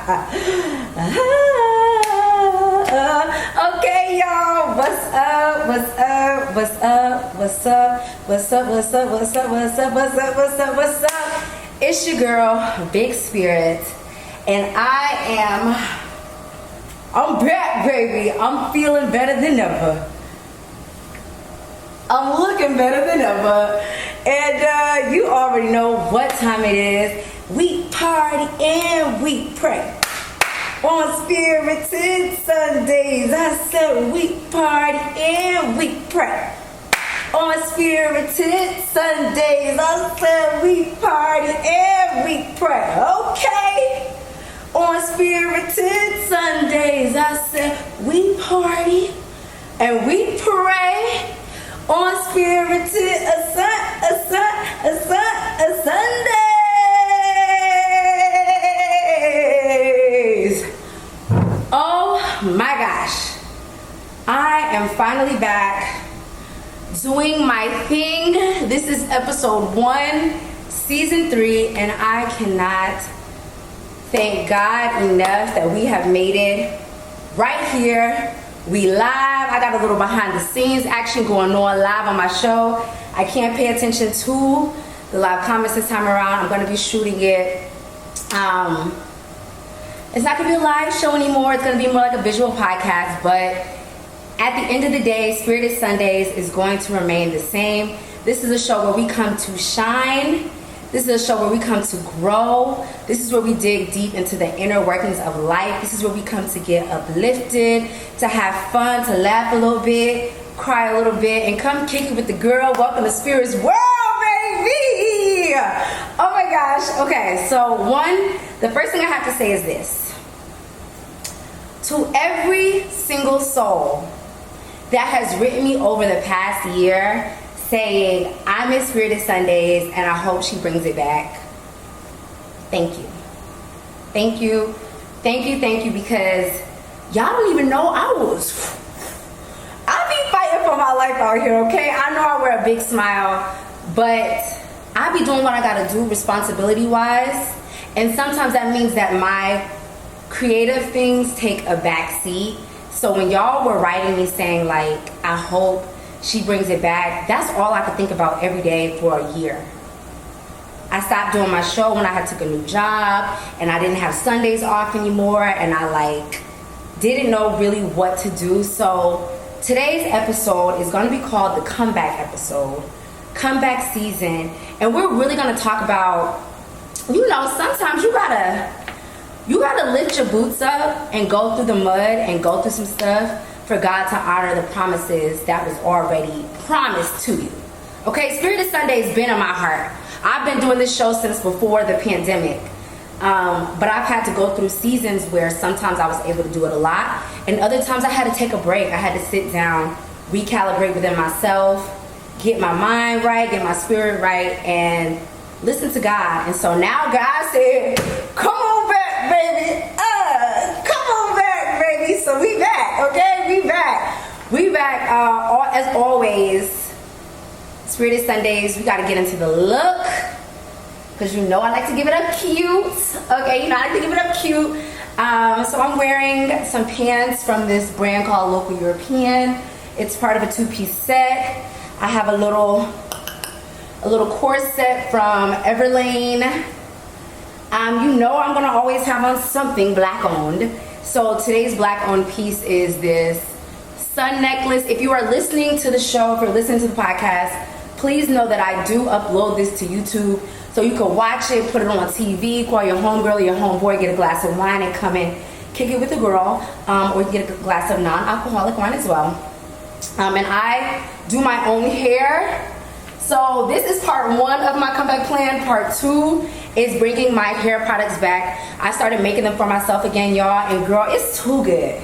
Okay, y'all, what's up, what's up, what's up, what's up, what's up, what's up, what's up, what's up, what's up, what's up, what's up? It's your girl, Big Spirit, and I'm back, baby. I'm feeling better than ever. I'm looking better than ever. And you already know what time it is. We party and we pray. On Spirited Sundays, I said we party and we pray. On Spirited Sundays, I said we party and we pray. Okay. On Spirited Sundays, I said we party and we pray. On Spirited Sundays. Oh my gosh. I am finally back doing my thing. This is episode 1, season 3, and I cannot thank God enough that we have made it right here. We live. I got a little behind the scenes action going on live on my show. I can't pay attention to the live comments this time around. I'm going to be shooting it. It's not going to be a live show anymore. It's going to be more like a visual podcast. But at the end of the day, Spirited Sundays is going to remain the same. This is a show where we come to shine. This is a show where we come to grow. This is where we dig deep into the inner workings of life. This is where we come to get uplifted, to have fun, to laugh a little bit, cry a little bit, and come kick it with the girl. Welcome to Spirit's world, baby! Oh my gosh. Okay, so the first thing I have to say is this. To every single soul that has written me over the past year, saying, I miss Spirited Sundays and I hope she brings it back. Thank you. Thank you. Thank you, thank you, because y'all don't even know I be fighting for my life out here, okay? I know I wear a big smile, but I be doing what I gotta do responsibility-wise, and sometimes that means that my creative things take a back seat. So when y'all were writing me saying, like, I hope she brings it back, that's all I could think about every day for a year. I stopped doing my show when I took a new job, and I didn't have Sundays off anymore, and I didn't know really what to do. So today's episode is going to be called the comeback episode, comeback season, and we're really going to talk about, sometimes you gotta lift your boots up and go through the mud and go through some stuff for God to honor the promises that was already promised to you. Okay, Spirited Sunday's been in my heart. I've been doing this show since before the pandemic. But I've had to go through seasons where sometimes I was able to do it a lot, and other times I had to take a break. I had to sit down, recalibrate within myself, get my mind right, get my spirit right, and listen to God. And so now God said, come on back, baby. Come on back, baby. So we back, okay? We back. As always, Spirited Sundays, we got to get into the look, because I like to give it up cute. Okay, I like to give it up cute. So I'm wearing some pants from this brand called Local European. It's part of a 2-piece set. I have a little corset from Everlane. I'm gonna always have on something black owned. So today's black owned piece is this sun necklace. If you are listening to the show, if you're listening to the podcast, please know that I do upload this to YouTube, so you can watch it, put it on TV, call your homegirl or your homeboy, get a glass of wine and come and kick it with the girl, or you get a glass of non-alcoholic wine as well. And I do my own hair. So this is part 1 of my comeback plan. Part 2 is bringing my hair products back. I started making them for myself again, y'all, and girl, it's too good.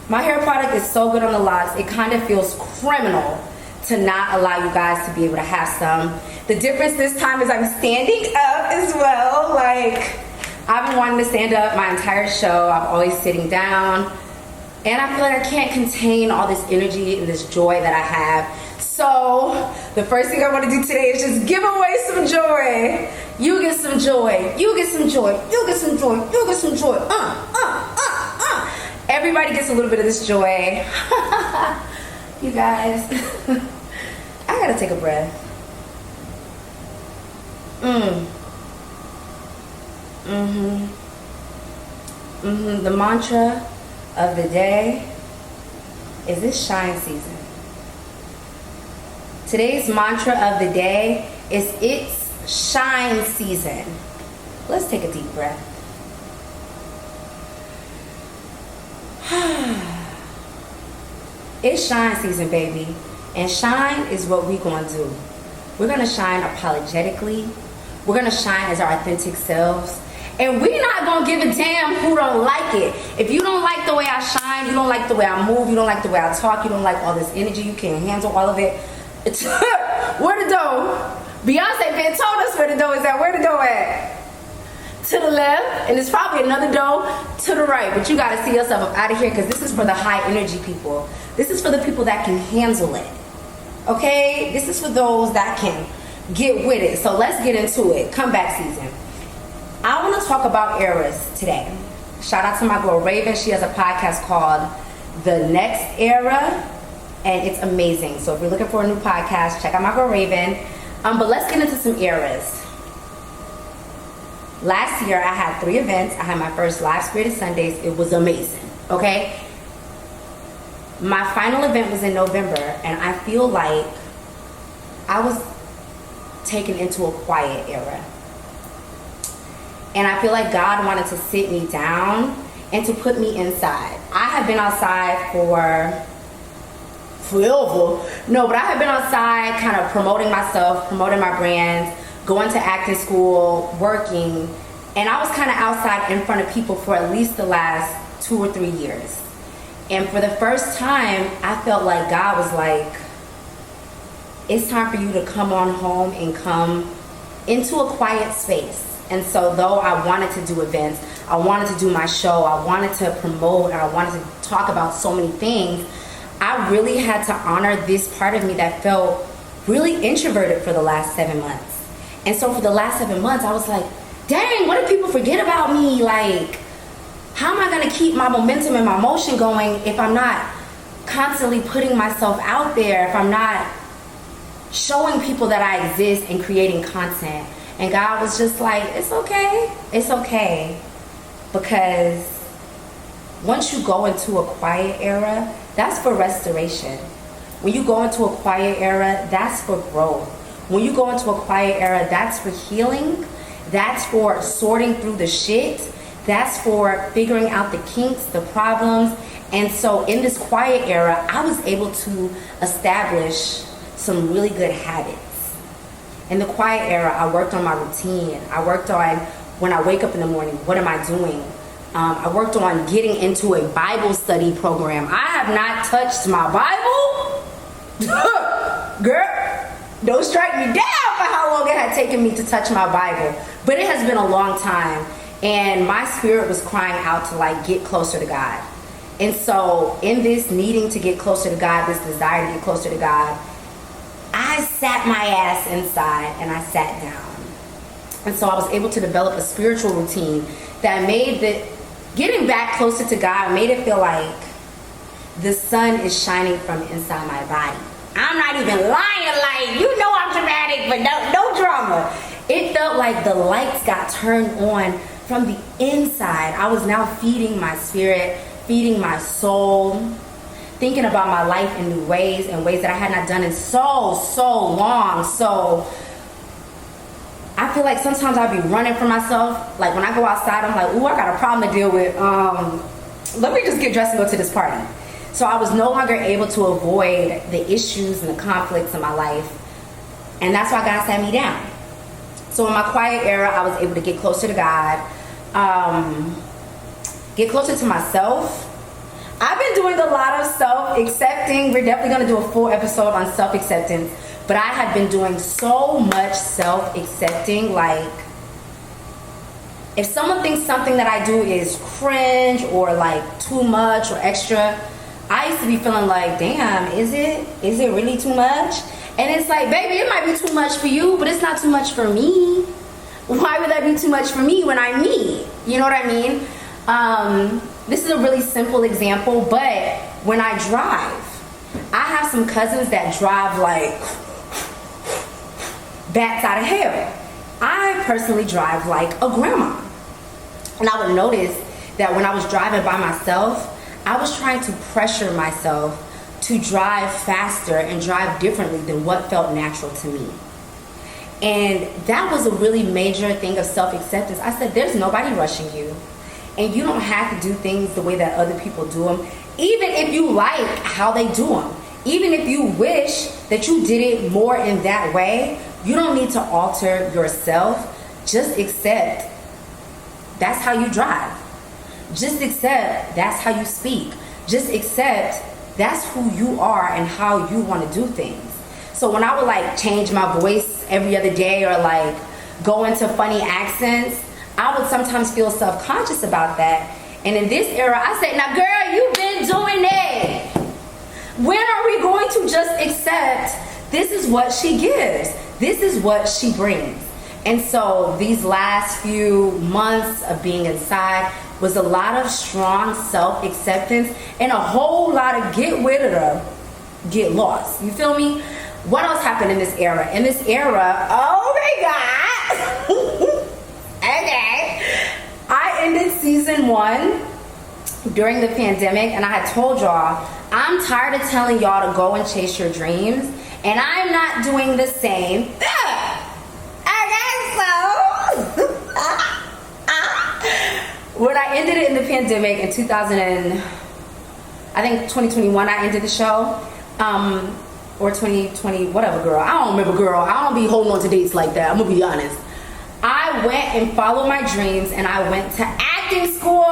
My hair product is so good on the locks. It kind of feels criminal to not allow you guys to be able to have some. The difference this time is I'm standing up as well. I've been wanting to stand up my entire show. I'm always sitting down, and I feel like I can't contain all this energy and this joy that I have. So So the first thing I want to do today is just give away some joy. You get some joy. You get some joy. You get some joy. You get some joy. Everybody gets a little bit of this joy. You guys, I gotta take a breath. The mantra of the day is this shine season. Today's mantra of the day is it's shine season. Let's take a deep breath. It's shine season, baby. And shine is what we're going to do. We're going to shine apologetically. We're going to shine as our authentic selves. And we're not going to give a damn who don't like it. If you don't like the way I shine, you don't like the way I move, you don't like the way I talk, you don't like all this energy, you can't handle all of it. Where the dough? Beyonce been told us where the dough is at. Where the dough at? To the left, and there's probably another dough to the right, but you got to see yourself up out of here because this is for the high energy people. This is for the people that can handle it. Okay? This is for those that can get with it. So let's get into it. Comeback season. I want to talk about eras today. Shout out to my girl Raven. She has a podcast called The Next Era, and it's amazing. So if you're looking for a new podcast, check out my girl Raven. But let's get into some eras. Last year, I had 3 events. I had my first Live Spirited Sundays. It was amazing, okay? My final event was in November, and I feel like I was taken into a quiet era. And I feel like God wanted to sit me down and to put me inside. I have been outside for forever. No, but I have been outside kind of promoting myself, promoting my brand, going to acting school, working, and I was kind of outside in front of people for at least the last 2 or 3 years. And for the first time, I felt like God was like, it's time for you to come on home and come into a quiet space. And so though I wanted to do events, I wanted to do my show, I wanted to promote, and I wanted to talk about so many things, I really had to honor this part of me that felt really introverted for the last 7 months. And so for the last 7 months, I was like, dang, what if people forget about me? Like, how am I going to keep my momentum and my motion going if I'm not constantly putting myself out there, if I'm not showing people that I exist and creating content? And God was just like, it's okay. It's okay. Because once you go into a quiet era, that's for restoration. When you go into a quiet era, that's for growth. When you go into a quiet era, that's for healing. That's for sorting through the shit. That's for figuring out the kinks, the problems. And so in this quiet era, I was able to establish some really good habits. In the quiet era, I worked on my routine. I worked on when I wake up in the morning, what am I doing? I worked on getting into a Bible study program. I have not touched my Bible. Girl, don't strike me down for how long it had taken me to touch my Bible. But it has been a long time. And my spirit was crying out to like get closer to God. And so in this needing to get closer to God, this desire to get closer to God, I sat my ass inside and I sat down. And so I was able to develop a spiritual routine that made getting back closer to God made it feel like the sun is shining from inside my body. I'm not even lying, like, you know I'm dramatic, but no drama. It felt like the lights got turned on from the inside. I was now feeding my spirit, feeding my soul, thinking about my life in new ways, and ways that I had not done in so long. So I feel like sometimes I'll be running for myself. Like when I go outside, I'm like, ooh, I got a problem to deal with. Let me just get dressed and go to this party. So I was no longer able to avoid the issues and the conflicts in my life. And that's why God sat me down. So in my quiet era, I was able to get closer to God, get closer to myself. I've been doing a lot of self-accepting. We're definitely going to do a full episode on self-acceptance. But I have been doing so much self-accepting. Like, if someone thinks something that I do is cringe or like too much or extra, I used to be feeling like, damn, is it really too much? And it's like, baby, it might be too much for you, but it's not too much for me. Why would that be too much for me when I'm me? You know what I mean? This is a really simple example, but when I drive, I have some cousins that drive like bats out of hell. I personally drive like a grandma. And I would notice that when I was driving by myself, I was trying to pressure myself to drive faster and drive differently than what felt natural to me. And that was a really major thing of self-acceptance. I said, there's nobody rushing you. And you don't have to do things the way that other people do them. Even if you like how they do them. Even if you wish that you did it more in that way, you don't need to alter yourself. Just accept that's how you drive. Just accept that's how you speak. Just accept that's who you are and how you want to do things. So when I would like change my voice every other day or like go into funny accents, I would sometimes feel self-conscious about that. And in this era, I say, now girl, you've been doing it. When are we going to just accept this is what she gives? This is what she brings. And so these last few months of being inside was a lot of strong self-acceptance and a whole lot of get rid of them, get lost. You feel me? What else happened in this era? In this era, oh my God. Okay. I ended season 1 during the pandemic, and I had told y'all, I'm tired of telling y'all to go and chase your dreams, and I'm not doing the same. When I ended it in the pandemic in 2021, I ended the show, or 2020, whatever, girl. I don't remember, girl. I don't be holding on to dates like that. I'm gonna be honest. I went and followed my dreams, and I went to acting school.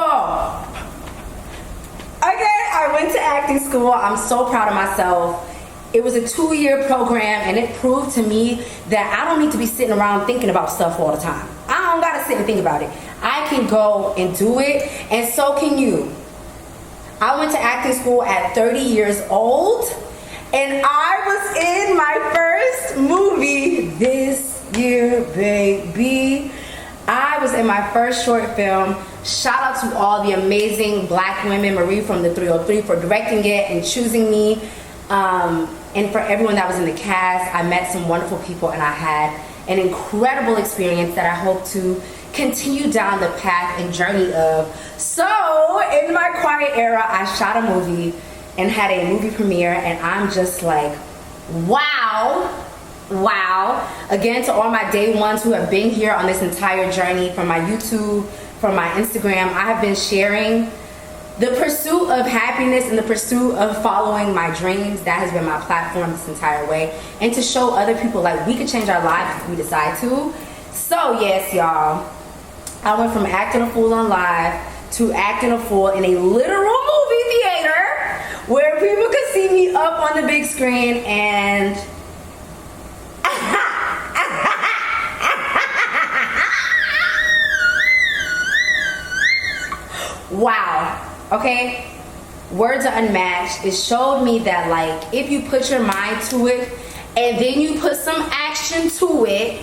Okay, I went to acting school. I'm so proud of myself. It was a 2-year program, and it proved to me that I don't need to be sitting around thinking about stuff all the time. I don't gotta sit and think about it. I can go and do it, and so can you. I went to acting school at 30 years old, and I was in my first movie this year, baby. I was in my first short film. Shout out to all the amazing black women, Marie from the 303 for directing it and choosing me. And for everyone that was in the cast, I met some wonderful people, and I had an incredible experience that I hope to continue down the path and journey of. So in my quiet era, I shot a movie and had a movie premiere, and I'm just like, wow. Again, to all my day ones who have been here on this entire journey, from my YouTube, from my Instagram, I have been sharing the pursuit of happiness and the pursuit of following my dreams. That has been my platform this entire way. And to show other people, like, we can change our lives if we decide to. So yes, y'all, I went from acting a fool on live to acting a fool in a literal movie theater where people could see me up on the big screen. And wow. Okay, words are unmatched. It showed me that, like, if you put your mind to it and then you put some action to it,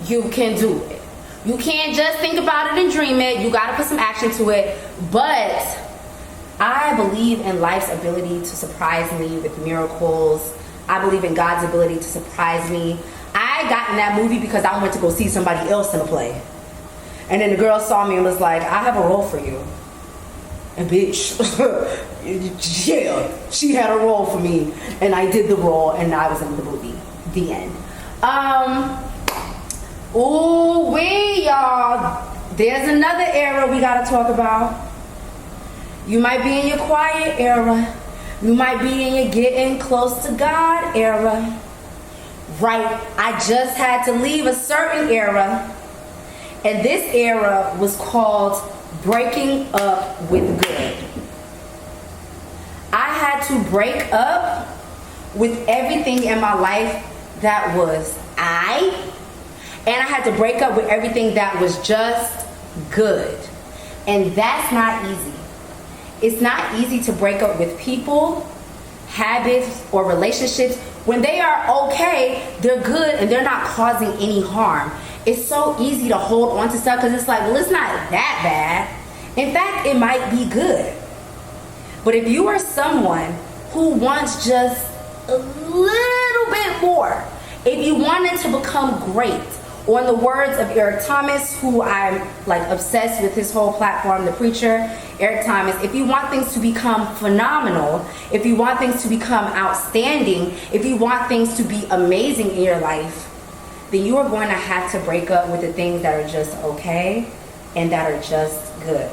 you can do it. You can't just think about it and dream it. You got to put some action to it. But I believe in life's ability to surprise me with miracles. I believe in God's ability to surprise me. I got in that movie because I went to go see somebody else in a play. And then the girl saw me and was like, I have a role for you. And bitch, yeah, she had a role for me, and I did the role, and I was in the movie. The end. Ooh wee, y'all. There's another era we gotta talk about. You might be in your quiet era. You might be in your getting close to God era. Right? I just had to leave a certain era, and this era was called breaking up with good. I had to break up with everything in my life that was and I had to break up with everything that was just good. And that's not easy. It's not easy to break up with people, habits or relationships, when they are okay, they're good and they're not causing any harm. It's so easy to hold on to stuff because it's like, well, it's not that bad. In fact, it might be good. But if you are someone who wants just a little bit more, if you wanted to become great, or in the words of Eric Thomas, who I'm like obsessed with his whole platform, the preacher, Eric Thomas, if you want things to become phenomenal, if you want things to become outstanding, if you want things to be amazing in your life, then you are going to have to break up with the things that are just okay and that are just good.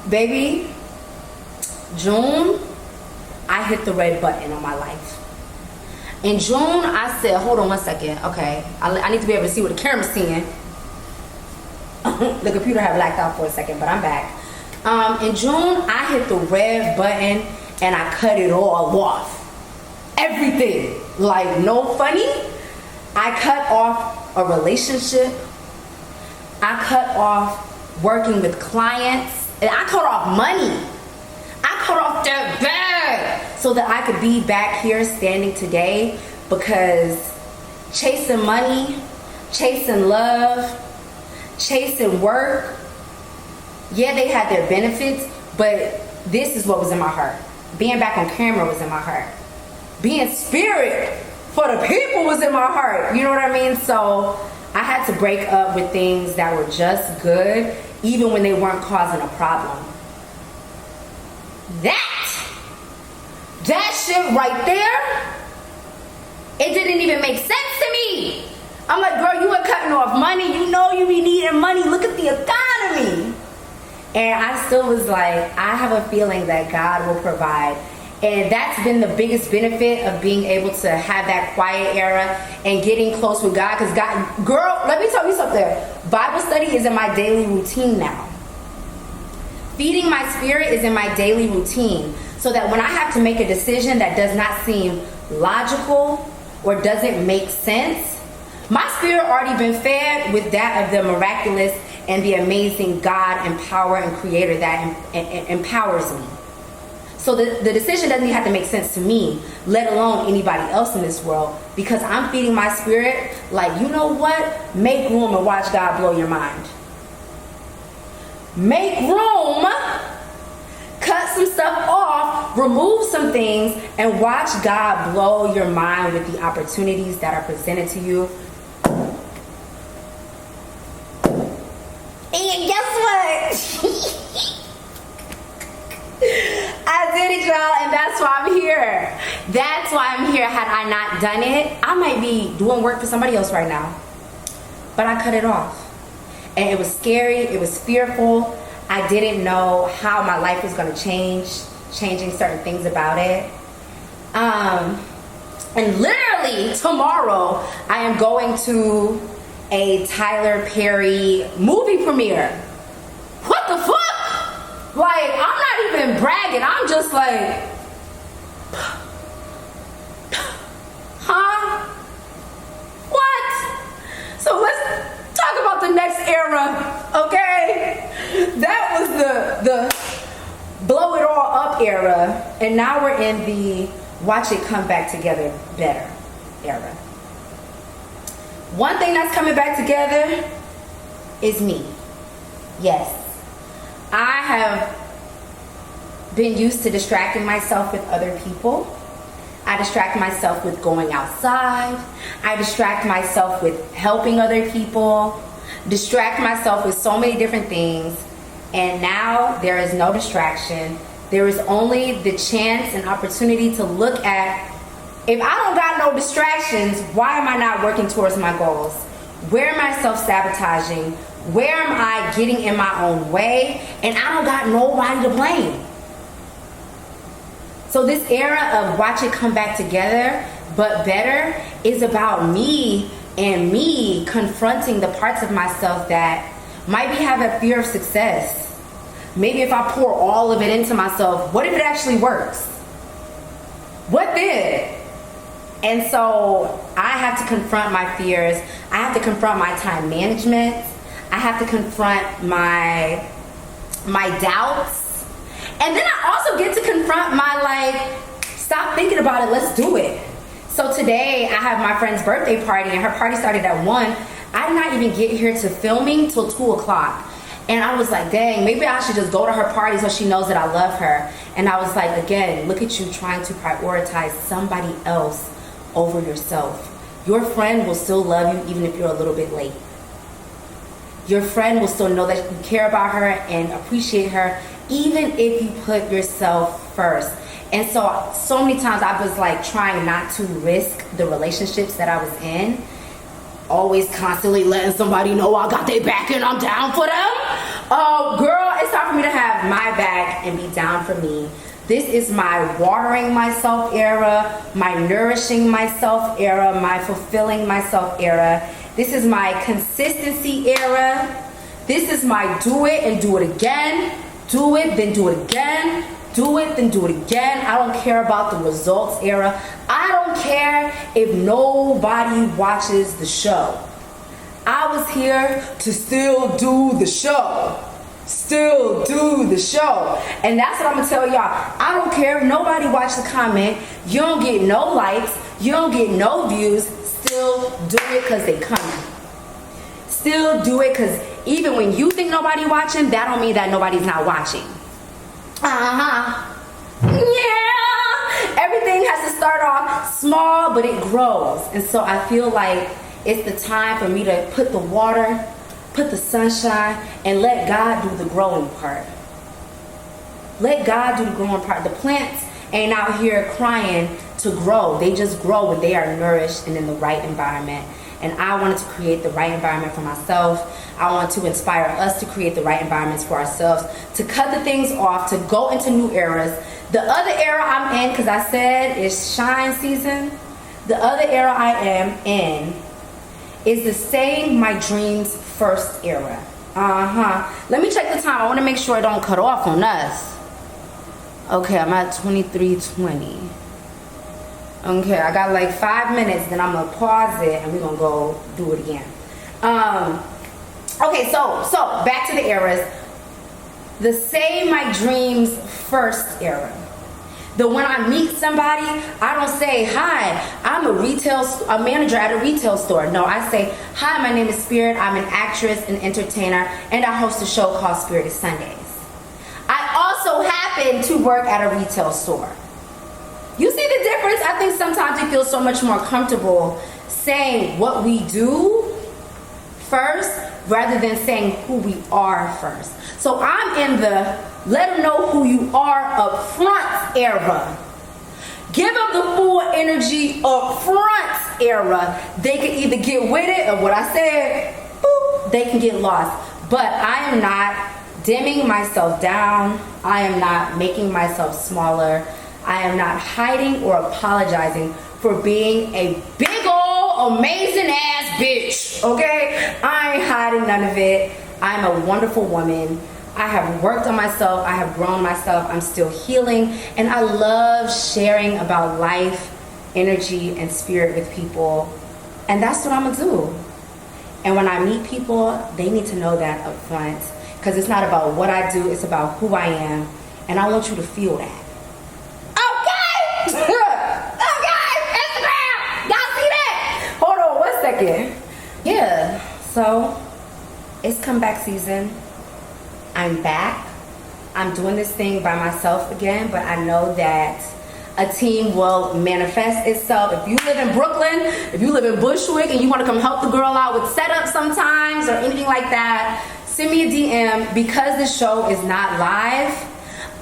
Baby, June, I hit the red button on my life. In June, I said, hold on one second. Okay, I need to be able to see what the camera's seeing. The computer had blacked out for a second, but I'm back. In June, I hit the red button and I cut it all off. Everything. Like, no funny. I cut off a relationship. I cut off working with clients. And I cut off money. I cut off that bag so that I could be back here standing today, because chasing money, chasing love, chasing work, yeah, they had their benefits, but this is what was in my heart. Being back on camera was in my heart. Being spirit for the people was in my heart. You know what I mean? So I had to break up with things that were just good, even when they weren't causing a problem. That shit right there, it didn't even make sense to me. I'm like, girl, you were cutting off money. You know you be needing money. Look at the economy. And I still was like, I have a feeling that God will provide. And that's been the biggest benefit of being able to have that quiet era and getting close with God. Because God, girl, let me tell you something. Bible study is in my daily routine now. Feeding my spirit is in my daily routine. So that when I have to make a decision that does not seem logical or doesn't make sense, my spirit already been fed with that of the miraculous and the amazing God and power and creator that empowers me. So the decision doesn't even have to make sense to me, let alone anybody else in this world, because I'm feeding my spirit like, you know what? Make room and watch God blow your mind. Make room, cut some stuff off, remove some things, and watch God blow your mind with the opportunities that are presented to you. And guess what? I did it, y'all, and that's why I'm here. That's why I'm here. Had I not done it, I might be doing work for somebody else right now. But I cut it off. And it was scary. It was fearful. I didn't know how my life was going to change, changing certain things about it. And literally tomorrow, I am going to a Tyler Perry movie premiere. What the fuck? Like, I'm not even bragging. I'm just like, huh? What? So let's talk about the next era, okay? That was the blow it all up era, and now we're in the watch it come back together better era. One thing that's coming back together is me. Yes. I have been used to distracting myself with other people. I distract myself with going outside. I distract myself with helping other people. Distract myself with so many different things. And now there is no distraction. There is only the chance and opportunity to look at, if I don't got no distractions, why am I not working towards my goals? Where am I self-sabotaging? Where am I getting in my own way? And I don't got nobody to blame. So this era of watch it come back together, but better, is about me and me confronting the parts of myself that might be have a fear of success. Maybe if I pour all of it into myself, what if it actually works? What then? And so I have to confront my fears. I have to confront my time management. I have to confront my doubts. And then I also get to confront my like, stop thinking about it, let's do it. So today I have my friend's birthday party, and her party started at 1. I did not even get here to filming till 2 o'clock. And I was like, dang, maybe I should just go to her party so she knows that I love her. And I was like, again, look at you trying to prioritize somebody else over yourself. Your friend will still love you even if you're a little bit late. Your friend will still know that you care about her and appreciate her even if you put yourself first. And so many times I was like trying not to risk the relationships that I was in. Always constantly letting somebody know I got their back and I'm down for them. Girl, it's time for me to have my back and be down for me. This is my watering myself era, my nourishing myself era, my fulfilling myself era. This is my consistency era. This is my do it and do it again. Do it, then do it again. Do it, then do it again. I don't care about the results era. I don't care if nobody watches the show. I was here to still do the show. Still do the show. And that's what I'm gonna tell y'all. I don't care if nobody watched the comment. You don't get no likes. You don't get no views. Still do it because they coming. Still do it because even when you think nobody watching, that don't mean that nobody's not watching. Yeah. Everything has to start off small, but it grows. And so I feel like it's the time for me to put the water, put the sunshine, and let God do the growing part. Let God do the growing part. The plants ain't out here crying to grow. They just grow when they are nourished and in the right environment. And I wanted to create the right environment for myself. I want to inspire us to create the right environments for ourselves, to cut the things off, to go into new eras. The other era I'm in, because I said it's shine season, the other era I am in is the saying my dreams first era. Let me check the time. I want to make sure it don't cut off on us. Okay, I'm at 23:20. Okay, I got like 5 minutes, then I'm gonna pause it and we're gonna go do it again. Okay, so back to the eras. The say my dreams first era. The when I meet somebody, I don't say, hi, I'm a manager at a retail store. No, I say, hi, my name is Spirit. I'm an actress, an entertainer, and I host a show called Spirit Sundays. I also happen to work at a retail store. You see the difference? I think sometimes we feel so much more comfortable saying what we do first rather than saying who we are first. So I'm in the let them know who you are up front era. Give them the full energy up front era. They can either get with it or what I said, boop, they can get lost. But I am not dimming myself down. I am not making myself smaller. I am not hiding or apologizing for being a big old amazing ass bitch, okay? I ain't hiding none of it. I'm a wonderful woman. I have worked on myself. I have grown myself. I'm still healing. And I love sharing about life, energy, and spirit with people. And that's what I'm gonna do. And when I meet people, they need to know that up front. Because it's not about what I do, it's about who I am. And I want you to feel that. Yeah, so it's comeback season. I'm back. I'm doing this thing by myself again, but I know that a team will manifest itself. If you live in Brooklyn, if you live in Bushwick and you want to come help the girl out with setup sometimes or anything like that, send me a DM. Because this show is not live,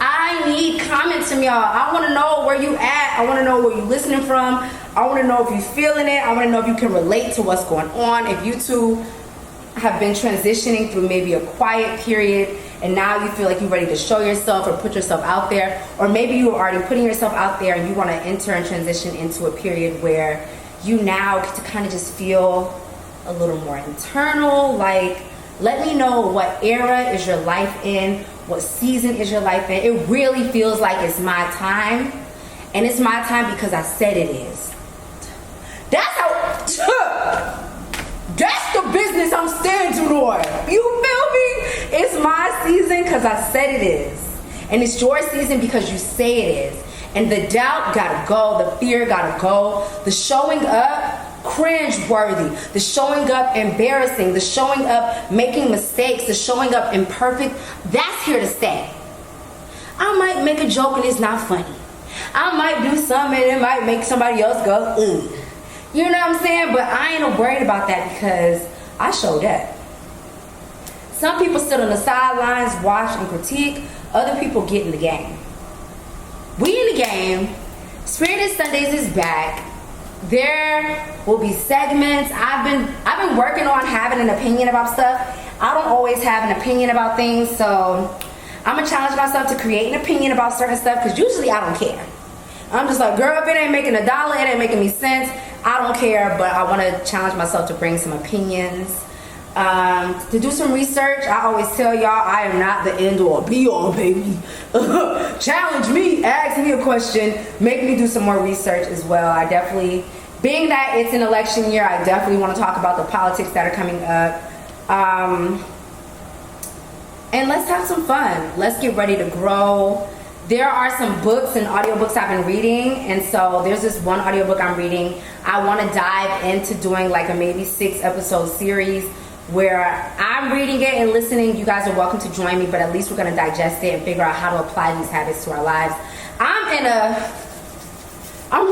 I need comments from y'all. I want to know where you at. I want to know where you listening from. I want to know if you feeling it. I want to know if you can relate to what's going on. If you two have been transitioning through maybe a quiet period and now you feel like you're ready to show yourself or put yourself out there, or maybe you are already putting yourself out there and you want to enter and transition into a period where you now get to kind of just feel a little more internal. Like, let me know what era is your life in, what season is your life in. It really feels like it's my time, and it's my time because I said it is. That's the business I'm standing on. You feel me? It's my season because I said it is. And it's your season because you say it is. And the doubt gotta go, the fear gotta go, the showing up cringe-worthy, the showing up embarrassing, the showing up making mistakes, the showing up imperfect, that's here to stay. I might make a joke and it's not funny. I might do something and it might make somebody else go, ugh. You know what I'm saying? But I ain't worried about that because I showed up. Some people sit on the sidelines, watch and critique. Other people get in the game. We in the game. Spirited Sundays is back. There will be segments. I've been working on having an opinion about stuff. I don't always have an opinion about things, so I'm gonna challenge myself to create an opinion about certain stuff because usually I don't care. I'm just like, girl, if it ain't making $1, it ain't making me sense, I don't care, but I want to challenge myself to bring some opinions. To do some research. I always tell y'all I am not the end or be all, baby. Challenge me, ask me a question, make me do some more research as well. I definitely, being that it's an election year, I definitely want to talk about the politics that are coming up. And let's have some fun. Let's get ready to grow. There are some books and audiobooks I've been reading, and so there's this one audiobook I'm reading. I want to dive into doing like a maybe 6-episode series where I'm reading it and listening. You guys are welcome to join me, but at least we're going to digest it and figure out how to apply these habits to our lives. I'm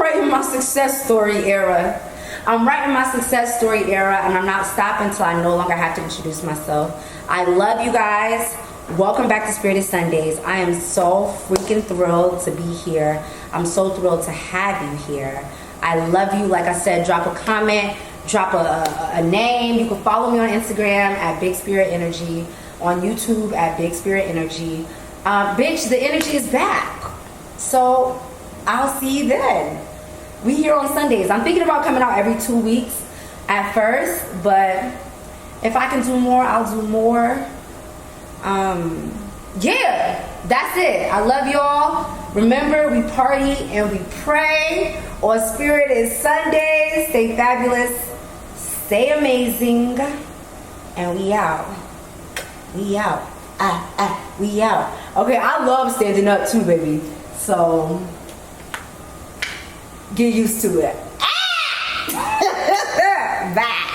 right in my success story era. I'm right in my success story era, and I'm not stopping until I no longer have to introduce myself. I love you guys. Welcome back to Spirited Sundays. I am so freaking thrilled to be here. I'm so thrilled to have you here. I love you. Like I said, drop a comment, drop a name. You can follow me on Instagram at Big Spirit Energy, on YouTube at Big Spirit Energy. Bitch, the energy is back. So I'll see you then. We here on Sundays. I'm thinking about coming out every 2 weeks at first, but if I can do more, I'll do more. Yeah, that's it. I love y'all. Remember, we party and we pray on Spirited Sundays. Stay fabulous, stay amazing, and we out. We out. We out. Okay, I love standing up too, baby. So get used to it. Bye.